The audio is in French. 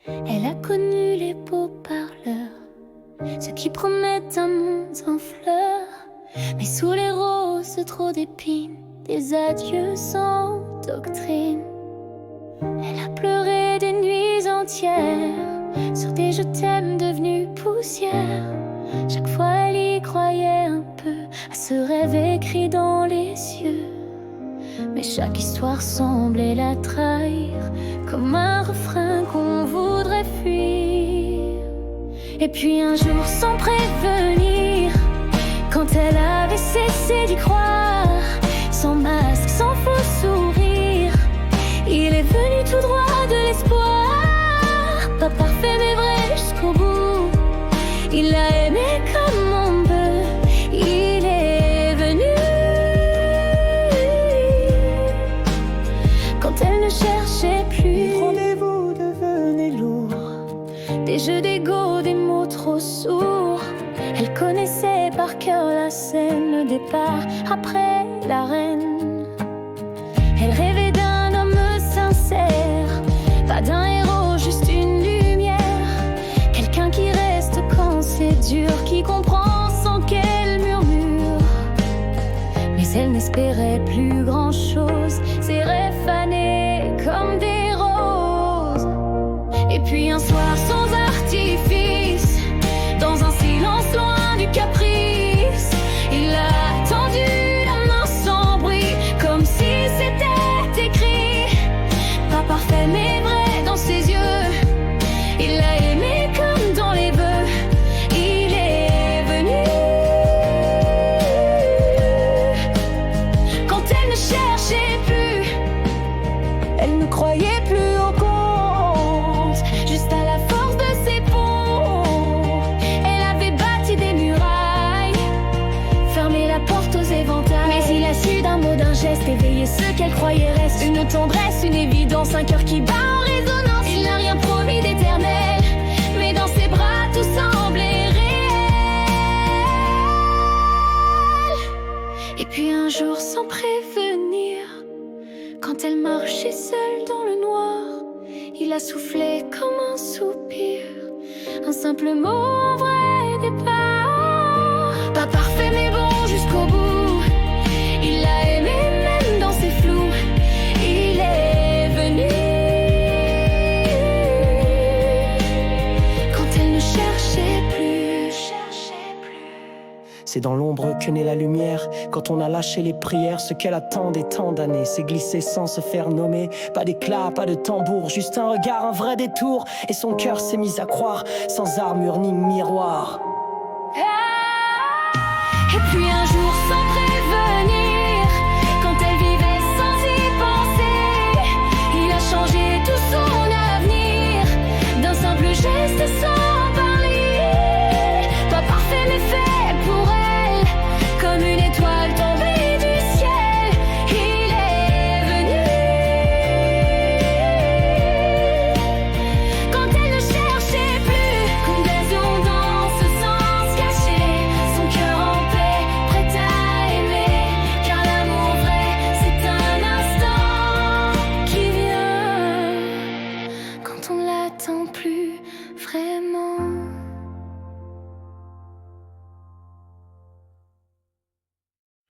Elle a connu les beaux parleurs, ceux qui promettent un monde en fleurs. Mais sous les roses, trop d'épines, des adieux sans doctrine. Elle a pleuré des nuits entières sur des je t'aime devenus poussière. Chaque fois elle y croyait un peu à ce rêve écrit dans les cieux. Mais chaque histoire semblait la trahir, comme un refrain qu'on voudrait fuir. Et puis un jour sans prévenir, quand elle avait cessé d'y croire, sans masque, sans faux sourire, il est venu tout droit de l'espoir. Pas parfait mais vrai jusqu'au bout, il l'a aimé comme on peut, il est venu. Quand elle ne cherchait plus, les rendez-vous devenaient lourds, des jeux d'ego, des mots trop sourds. Elle connaissait par cœur la scène, le départ après l'arène. Elle rêvait d'un homme sincère, pas d'un héros, juste une lumière. Quelqu'un qui reste quand c'est dur, qui comprend sans qu'elle murmure. Mais elle n'espérait plus grand-chose, ses rêves fanaient comme des roses. Et puis un soir sans artifice, dans un silence loin du caprice, il a tendu la main sans bruit, comme si c'était écrit. Pas parfait mais vrai dans ses yeux, il l'a aimé comme dans les vœux, il est venu. Quand elle ne cherchait plus, elle ne croyait plus au compte, juste à la force de ses ponts. Elle avait bâti des murailles, fermé la porte aux éventails. Mais il a su d'un mot, d'un geste, éveiller ce qu'elle croyait reste. Une tendresse, une évidence, un cœur qui bat en résonance. Il n'a rien promis d'éternel, mais dans ses bras tout semblait réel. Et puis un jour sans prévenir, quand elle marchait seule dans le noir, il a soufflé comme un soupir, un simple mot, un vrai départ. Pas parfait mais bon jusqu'au bout, il l'a aimé même dans ses flous, il est venu. Quand elle ne cherchait plus, c'est dans l'ombre que naît la lumière. Quand on a lâché les prières, ce qu'elle attendait tant d'années, c'est glisser sans se faire nommer. Pas d'éclat, pas de tambour, juste un regard, un vrai détour. Et son cœur s'est mis à croire, sans armure ni miroir. Et puis